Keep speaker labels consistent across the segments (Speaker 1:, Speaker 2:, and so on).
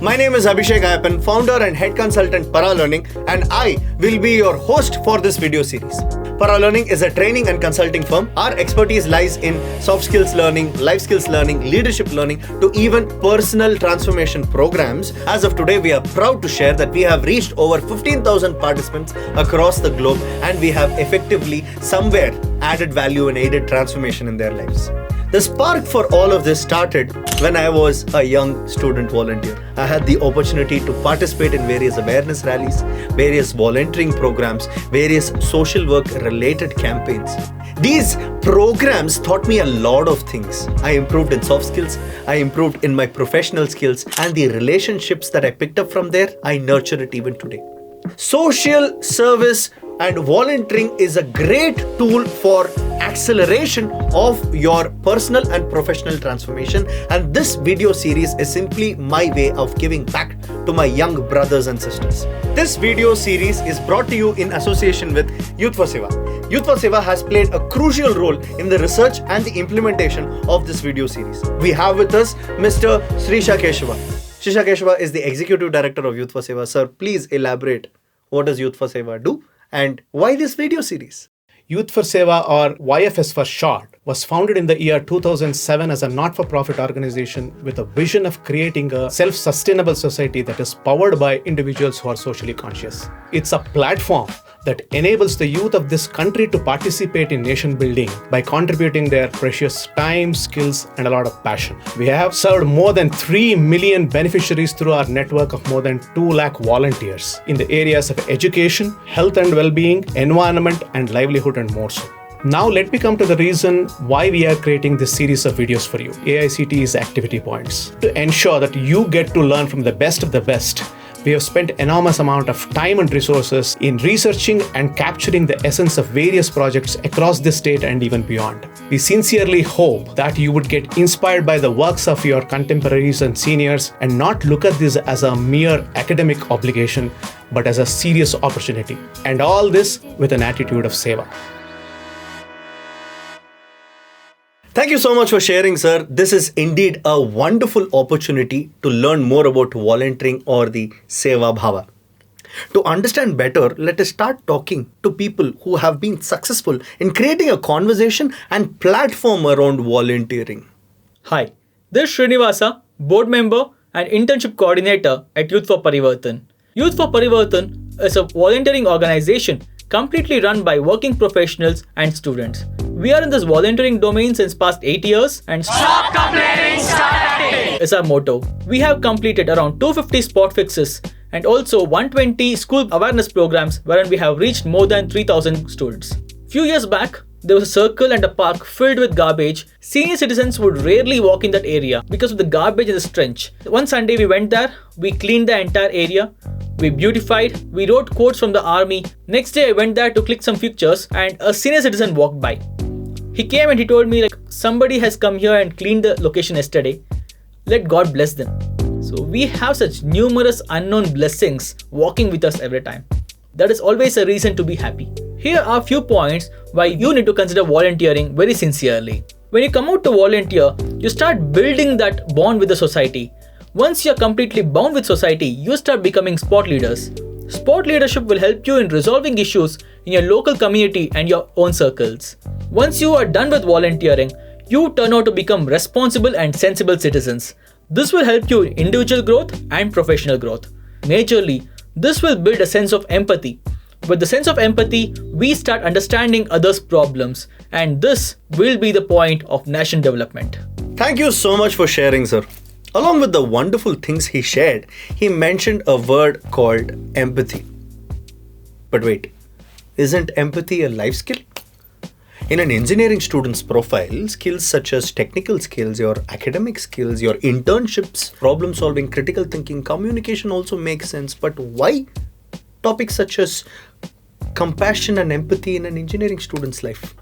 Speaker 1: My name is Abhishek Ayapan, founder and head consultant Paralearning, and I will be your host for this video series. Paralearning is a training and consulting firm. Our expertise lies in soft skills learning, life skills learning, leadership learning, to even personal transformation programs. As of today, we are proud to share that we have reached over 15,000 participants across the globe, and we have effectively somewhere added value and aided transformation in their lives. The spark for all of this started when I was a young student volunteer. I had the opportunity to participate in various awareness rallies, various volunteering programs, various social work related campaigns. These programs taught me a lot of things. I improved in soft skills, I improved in my professional skills, and the relationships that I picked up from there, I nurture it even today. Social service and volunteering is a great tool for acceleration of your personal and professional transformation, and this video series is simply my way of giving back to my young brothers and sisters. This video series is brought to you in association with Youthforseva. Youthforseva has played a crucial role in the research and the implementation of this video series. We have with us Mr. Seva Seva is the Executive Director of Youthforseva. Sir, please elaborate. What does Youthforseva do and why this video series?
Speaker 2: Youthforseva, or YFS for short, was founded in the year 2007 as a not-for-profit organization with a vision of creating a self-sustainable society that is powered by individuals who are socially conscious. It's a platform that enables the youth of this country to participate in nation building by contributing their precious time, skills, and a lot of passion. We have served more than 3 million beneficiaries through our network of more than 2 lakh volunteers in the areas of education, health and well-being, environment, and livelihood, and more so. Now let me come to the reason why we are creating this series of videos for you, AICTE's activity points. To ensure that you get to learn from the best of the best, we have spent enormous amount of time and resources in researching and capturing the essence of various projects across the state and even beyond. We sincerely hope that you would get inspired by the works of your contemporaries and seniors and not look at this as a mere academic obligation, but as a serious opportunity. And all this with an attitude of Seva.
Speaker 1: Thank you so much for sharing, sir. This is indeed a wonderful opportunity to learn more about volunteering or the Seva Bhava. To understand better, let us start talking to people who have been successful in creating a conversation and platform around volunteering.
Speaker 3: Hi, this is Srinivasa, board member and internship coordinator at Youth for Parivartan. Youth for Parivartan is a volunteering organization completely run by working professionals and students. We are in this volunteering domain since past 8 years, and Stop Complaining, Start Acting is our motto. We have completed around 250 spot fixes and also 120 school awareness programs wherein we have reached more than 3,000 students. Few years back, there was a circle and a park filled with garbage. Senior citizens would rarely walk in that area because of the garbage in the stench. One Sunday we went there, we cleaned the entire area, we beautified, we wrote quotes from the army. Next day I went there to click some pictures and a senior citizen walked by. He came and he told me somebody has come here and cleaned the location yesterday. Let God bless them. So we have such numerous unknown blessings walking with us every time. That is always a reason to be happy. Here are a few points why you need to consider volunteering very sincerely. When you come out to volunteer, you start building that bond with the society. Once you are completely bound with society, you start becoming sport leaders. Sport leadership will help you in resolving issues in your local community and your own circles. Once you are done with volunteering, you turn out to become responsible and sensible citizens. This will help you in individual growth and professional growth. Majorly, this will build a sense of empathy. With the sense of empathy, we start understanding others' problems, and this will be the point of nation development.
Speaker 1: Thank you so much for sharing, sir. Along with the wonderful things he shared, he mentioned a word called empathy. But wait, isn't empathy a life skill? In an engineering student's profile, skills such as technical skills, your academic skills, your internships, problem solving, critical thinking, communication also makes sense. But why topics such as compassion and empathy in an engineering student's life?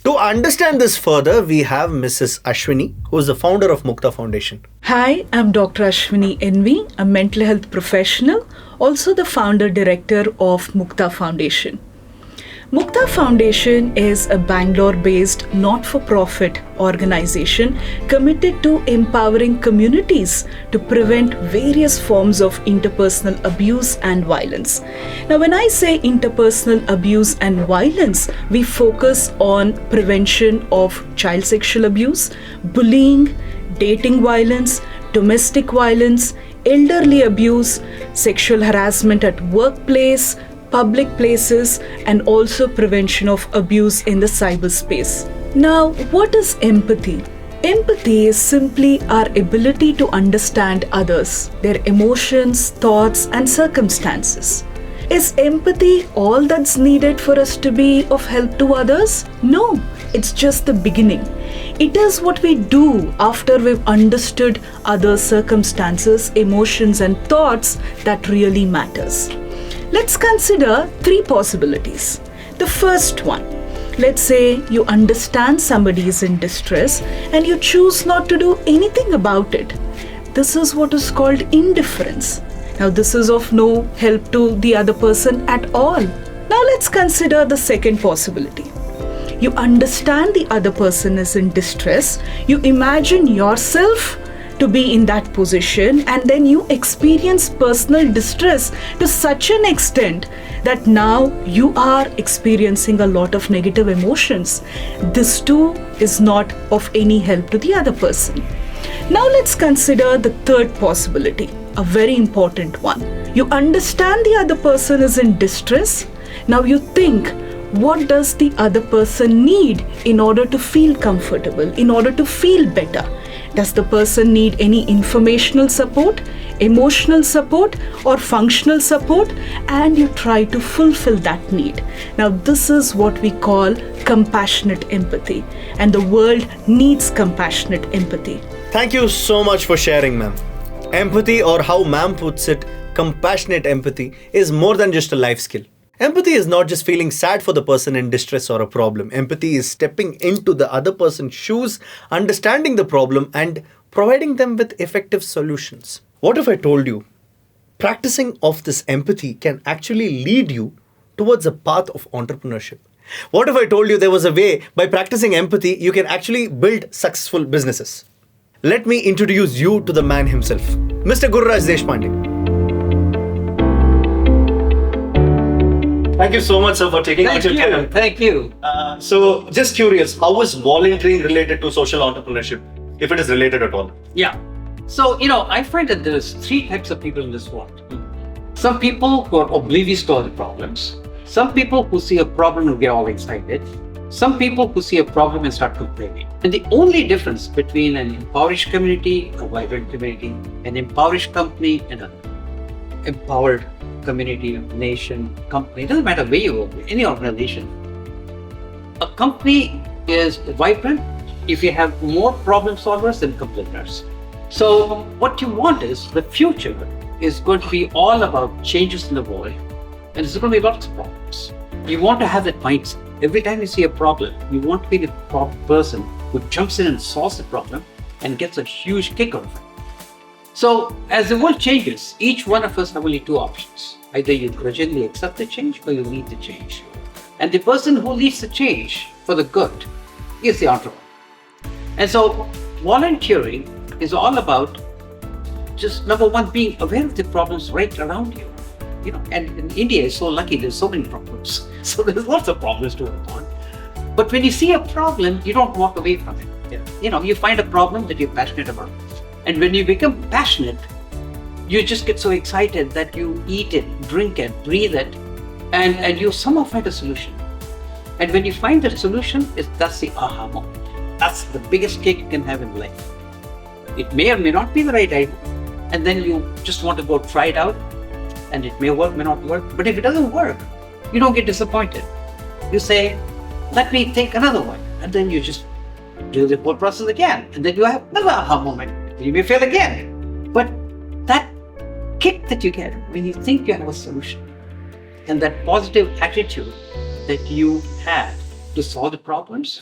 Speaker 1: To understand this further, we have Mrs. Ashwini, who is the founder of Mukta Foundation.
Speaker 4: Hi, I'm Dr. Ashwini NV, a mental health professional, also the founder director of Mukta Foundation. Mukta Foundation is a Bangalore-based not-for-profit organization committed to empowering communities to prevent various forms of interpersonal abuse and violence. Now, when I say interpersonal abuse and violence, we focus on prevention of child sexual abuse, bullying, dating violence, domestic violence, elderly abuse, sexual harassment at workplace, public places, and also prevention of abuse in the cyberspace. Now, what is empathy? Empathy is simply our ability to understand others, their emotions, thoughts, and circumstances. Is empathy all that's needed for us to be of help to others? No, it's just the beginning. It is what we do after we've understood others' circumstances, emotions, and thoughts that really matters. Let's consider 3 possibilities. The first one, let's say you understand somebody is in distress and you choose not to do anything about it. This is what is called indifference. Now, this is of no help to the other person at all. Now, let's consider the second possibility. You understand the other person is in distress, you imagine yourself to be in that position, and then you experience personal distress to such an extent that now you are experiencing a lot of negative emotions. This too is not of any help to the other person. Now let's consider the third possibility, a very important one. You understand the other person is in distress. Now you think, what does the other person need in order to feel comfortable, in order to feel better? Does the person need any informational support, emotional support, or functional support? And you try to fulfill that need. Now, this is what we call compassionate empathy, and the world needs compassionate empathy.
Speaker 1: Thank you so much for sharing, ma'am. Empathy, or how ma'am puts it, compassionate empathy, is more than just a life skill. Empathy is not just feeling sad for the person in distress or a problem. Empathy is stepping into the other person's shoes, understanding the problem, and providing them with effective solutions. What if I told you practicing of this empathy can actually lead you towards a path of entrepreneurship? What if I told you there was a way by practicing empathy you can actually build successful businesses? Let me introduce you to the man himself, Mr. Gururaj Deshpande. Thank you so much, sir, for taking out your time.
Speaker 5: Thank you.
Speaker 1: So, just curious, how is volunteering related to social entrepreneurship, if it is related at all?
Speaker 5: Yeah. So, I find that there's 3 types of people in this world. Some people who are oblivious to other problems. Some people who see a problem and get all excited. Some people who see a problem and start complaining. And the only difference between an impoverished community, a vibrant community, an impoverished company, and an empowered community, nation, company, doesn't matter where you work, any organization. A company is vibrant if you have more problem solvers than complainers. So what you want is, the future is going to be all about changes in the world, and there's going to be lots of problems. You want to have that mindset. Every time you see a problem, you want to be the person who jumps in and solves the problem and gets a huge kick out of it. So as the world changes, each one of us have only 2 options. Either you grudgingly accept the change or you lead the change. And the person who leads the change for the good is the entrepreneur. And so volunteering is all about just, number one, being aware of the problems right around you. And in India is so lucky, there's so many problems. So there's lots of problems to work on. But when you see a problem, you don't walk away from it. You find a problem that you're passionate about. And when you become passionate, you just get so excited that you eat it, drink it, breathe it, and you somehow find a solution. And when you find that solution, that's the aha moment. That's the biggest kick you can have in life. It may or may not be the right idea. And then you just want to go try it out, and it may work, may not work. But if it doesn't work, you don't get disappointed. You say, let me think another one. And then you just do the whole process again. And then you have another aha moment. You may fail again. But that kick that you get when you think you have a solution, and that positive attitude that you had to solve the problems,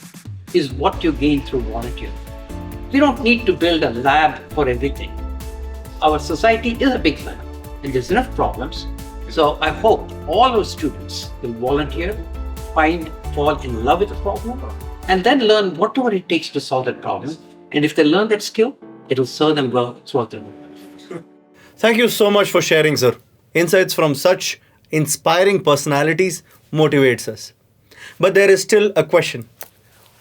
Speaker 5: is what you gain through volunteering. We don't need to build a lab for everything. Our society is a big lab, and there's enough problems. So I hope all our students will volunteer fall in love with the problem, and then learn whatever it takes to solve that problem. And if they learn that skill, it will serve them well throughout their life.
Speaker 1: Thank you so much for sharing, sir. Insights from such inspiring personalities motivates us. But there is still a question.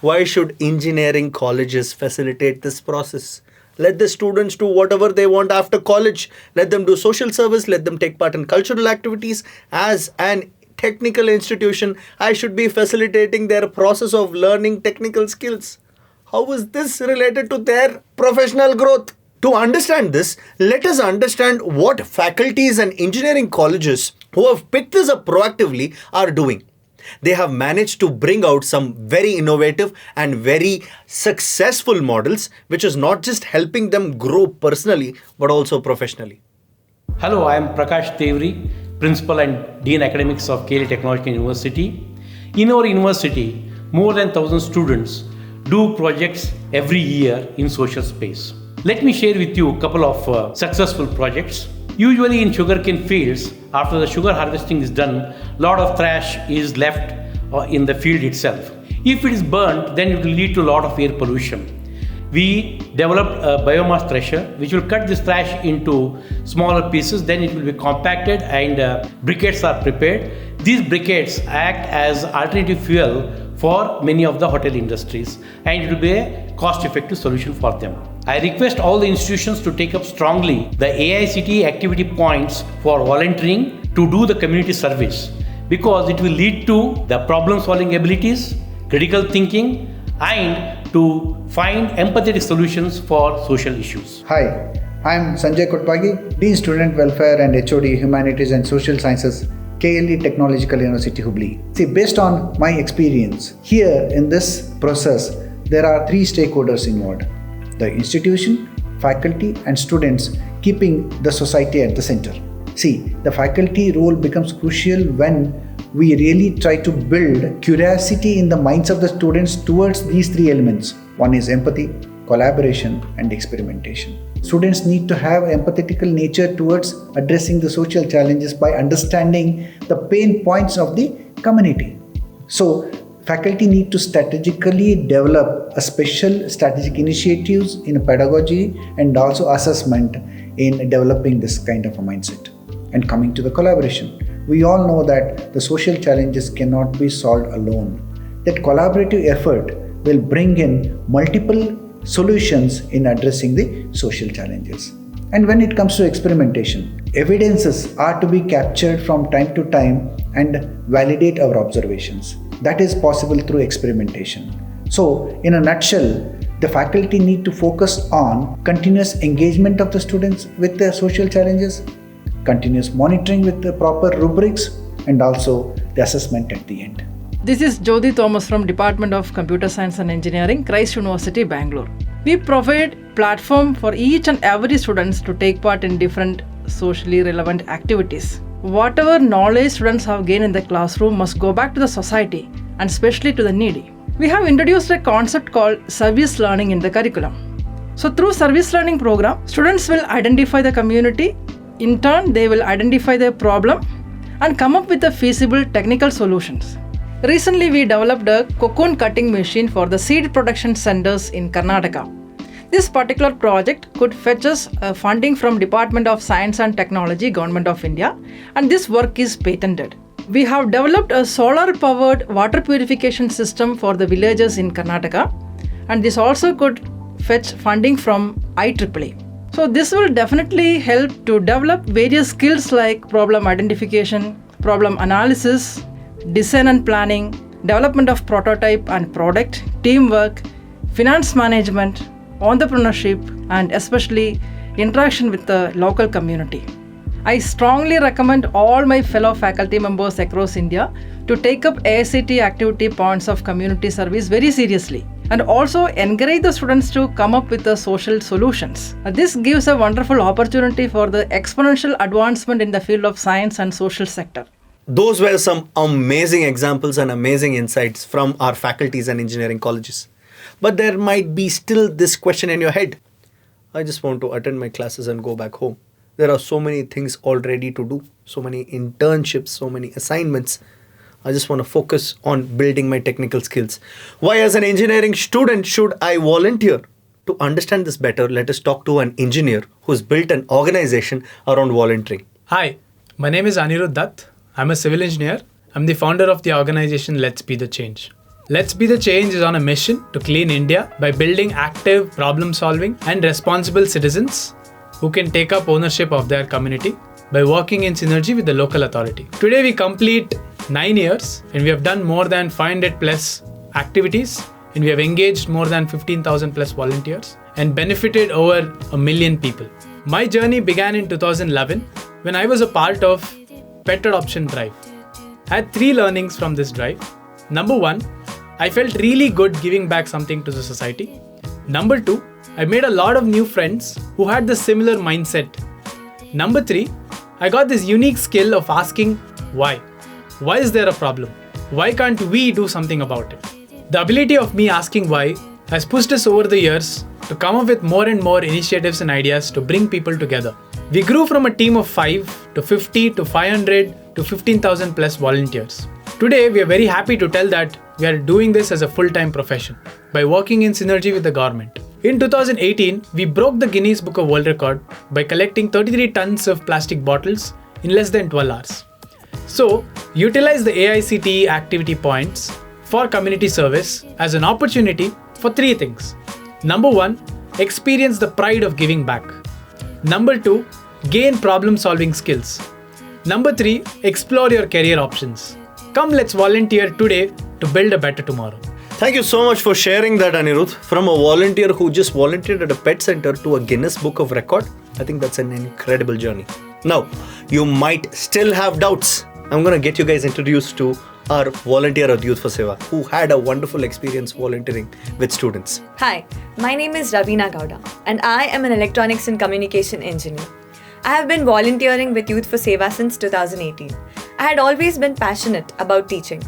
Speaker 1: Why should engineering colleges facilitate this process? Let the students do whatever they want after college. Let them do social service. Let them take part in cultural activities. As an technical institution, I should be facilitating their process of learning technical skills. How is this related to their professional growth? To understand this, let us understand what faculties and engineering colleges who have picked this up proactively are doing. They have managed to bring out some very innovative and very successful models, which is not just helping them grow personally, but also professionally.
Speaker 6: Hello, I am Prakash Tevri, Principal and Dean Academics of KL Technological University. In our university, more than 1,000 students do projects every year in social space. Let me share with you a couple of successful projects. Usually in sugarcane fields, after the sugar harvesting is done, a lot of trash is left in the field itself. If it is burnt, then it will lead to a lot of air pollution. We developed a biomass thresher which will cut this trash into smaller pieces, then it will be compacted and briquettes are prepared. These briquettes act as alternative fuel for many of the hotel industries, and it will be a cost-effective solution for them. I request all the institutions to take up strongly the AICTE activity points for volunteering to do the community service, because it will lead to the problem-solving abilities, critical thinking, and to find empathetic solutions for social issues.
Speaker 7: Hi, I am Sanjay Kotwagi, Dean Student Welfare and HOD Humanities and Social Sciences, KLE Technological University, Hubli. See, based on my experience, here in this process, there are three stakeholders involved: the institution, faculty, and students, keeping the society at the center. See, the faculty role becomes crucial when we really try to build curiosity in the minds of the students towards these three elements. One is empathy, collaboration, and experimentation. Students need to have empathetical nature towards addressing the social challenges by understanding the pain points of the community. So, faculty need to strategically develop a special strategic initiatives in pedagogy and also assessment in developing this kind of a mindset. And coming to the collaboration, we all know that the social challenges cannot be solved alone. That collaborative effort will bring in multiple solutions in addressing the social challenges. And when it comes to experimentation, evidences are to be captured from time to time and validate our observations. That is possible through experimentation. So, in a nutshell, the faculty need to focus on continuous engagement of the students with their social challenges, continuous monitoring with the proper rubrics, and also the assessment at the end.
Speaker 8: This is Jyoti Thomas from Department of Computer Science and Engineering, Christ University, Bangalore. We provide platform for each and every students to take part in different socially relevant activities. Whatever knowledge students have gained in the classroom must go back to the society and especially to the needy. We have introduced a concept called service learning in the curriculum. So through service learning program, students will identify the community. In turn, they will identify their problem and come up with the feasible technical solutions. Recently, we developed a cocoon cutting machine for the seed production centers in Karnataka. This particular project could fetch us funding from Department of Science and Technology, Government of India, and this work is patented. We have developed a solar-powered water purification system for the villagers in Karnataka, and this also could fetch funding from IEEE. So this will definitely help to develop various skills like problem identification, problem analysis, design and planning, development of prototype and product, teamwork, finance management, entrepreneurship, and especially interaction with the local community. I strongly recommend all my fellow faculty members across India to take up AICTE activity points of community service very seriously and also encourage the students to come up with the social solutions. This gives a wonderful opportunity for the exponential advancement in the field of science and social sector.
Speaker 1: Those were some amazing examples and amazing insights from our faculties and engineering colleges. But there might be still this question in your head. I just want to attend my classes and go back home. There are so many things already to do, so many internships, so many assignments. I just want to focus on building my technical skills. Why, as an engineering student, should I volunteer? To understand this better, let us talk to an engineer who's built an organization around volunteering.
Speaker 9: Hi, my name is Anirudh Dutt. I'm a civil engineer. I'm the founder of the organization Let's Be the Change. Let's Be the Change is on a mission to clean India by building active, problem-solving and responsible citizens who can take up ownership of their community by working in synergy with the local authority. Today we complete 9 years and we have done more than 500 plus activities, and we have engaged more than 15,000 plus volunteers and benefited over 1 million people. My journey began in 2011 when I was a part of Pet Adoption Drive. I had 3 learnings from this drive. Number 1, I felt really good giving back something to the society. Number 2, I made a lot of new friends who had the similar mindset. Number 3, I got this unique skill of asking why. Why is there a problem? Why can't we do something about it? The ability of me asking why has pushed us over the years to come up with more and more initiatives and ideas to bring people together. We grew from a team of 5 to 50 to 500 to 15,000 plus volunteers. Today, we are very happy to tell that we are doing this as a full-time profession by working in synergy with the government. In 2018, we broke the Guinness Book of World Record by collecting 33 tons of plastic bottles in less than 12 hours. So, utilize the AICTE activity points for community service as an opportunity for 3 things. Number 1, experience the pride of giving back. Number 2, gain problem-solving skills. Number 3, explore your career options. Come, let's volunteer today to build a better tomorrow.
Speaker 1: Thank you so much for sharing that, Anirudh. From a volunteer who just volunteered at a pet center to a Guinness Book of Record, I think that's an incredible journey. Now, you might still have doubts. I'm going to get you guys introduced to our volunteer at Youthforseva who had a wonderful experience volunteering with students.
Speaker 10: Hi, my name is Ravina Gowda and I am an electronics and communication engineer. I have been volunteering with Youthforseva since 2018. I had always been passionate about teaching.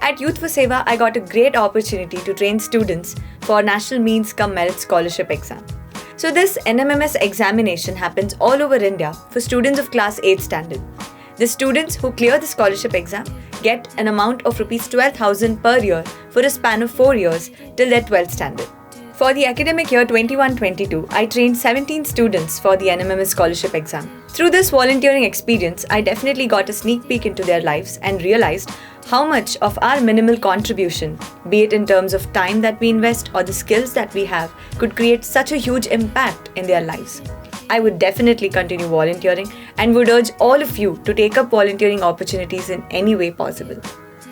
Speaker 10: At Youthforseva, I got a great opportunity to train students for National Means Cum Merit Scholarship exam. So this NMMS examination happens all over India for students of class 8 standard. The students who clear the scholarship exam get an amount of Rs 12,000 per year for a span of 4 years till their 12th standard. For the academic year 21-22, I trained 17 students for the NMMS scholarship exam. Through this volunteering experience, I definitely got a sneak peek into their lives and realized how much of our minimal contribution, be it in terms of time that we invest or the skills that we have, could create such a huge impact in their lives. I would definitely continue volunteering and would urge all of you to take up volunteering opportunities in any way possible.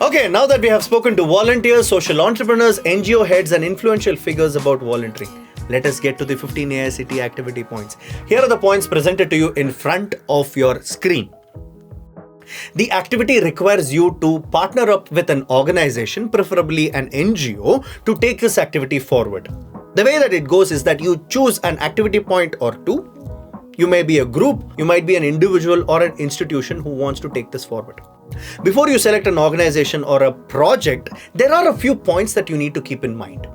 Speaker 1: Okay, now that we have spoken to volunteers, social entrepreneurs, NGO heads and influential figures about volunteering, let us get to the 15 AICTE activity points. Here are the points presented to you in front of your screen. The activity requires you to partner up with an organization, preferably an NGO, to take this activity forward. The way that it goes is that you choose an activity point or 2. You may be a group, you might be an individual or an institution who wants to take this forward. Before you select an organization or a project, there are a few points that you need to keep in mind.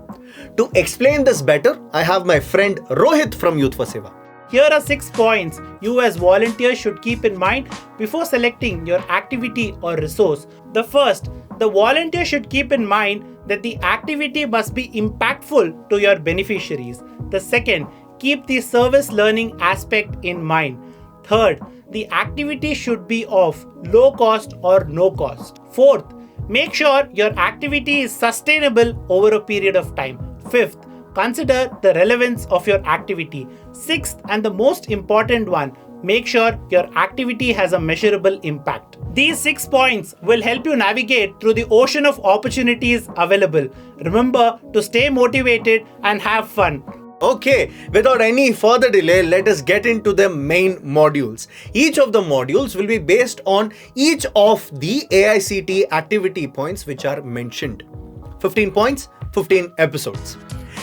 Speaker 1: To explain this better, I have my friend Rohit from Youthforseva.
Speaker 11: Here are 6 points you as volunteers should keep in mind before selecting your activity or resource. The first, the volunteer should keep in mind that the activity must be impactful to your beneficiaries. The second, keep the service learning aspect in mind. Third, the activity should be of low cost or no cost. Fourth, make sure your activity is sustainable over a period of time. Fifth, consider the relevance of your activity. Sixth, and the most important one, make sure your activity has a measurable impact. These 6 points will help you navigate through the ocean of opportunities available. Remember to stay motivated and have fun.
Speaker 1: Okay, without any further delay, let us get into the main modules. Each of the modules will be based on each of the AICTE activity points which are mentioned. 15 points, 15 episodes.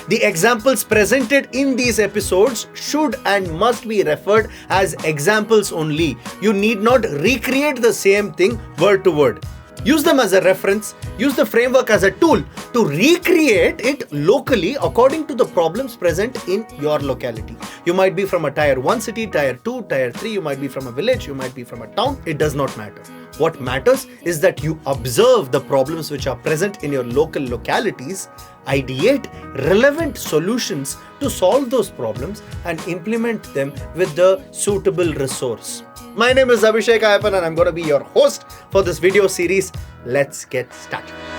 Speaker 1: The examples presented in these episodes should and must be referred as examples only. You need not recreate the same thing word to word. Use them as a reference, use the framework as a tool to recreate it locally according to the problems present in your locality. You might be from a tier 1 city, tier 2, tier 3, you might be from a village, you might be from a town, it does not matter. What matters is that you observe the problems which are present in your local localities, ideate relevant solutions to solve those problems, and implement them with the suitable resource. My name is Abhishek Ayappan and I'm going to be your host for this video series. Let's get started.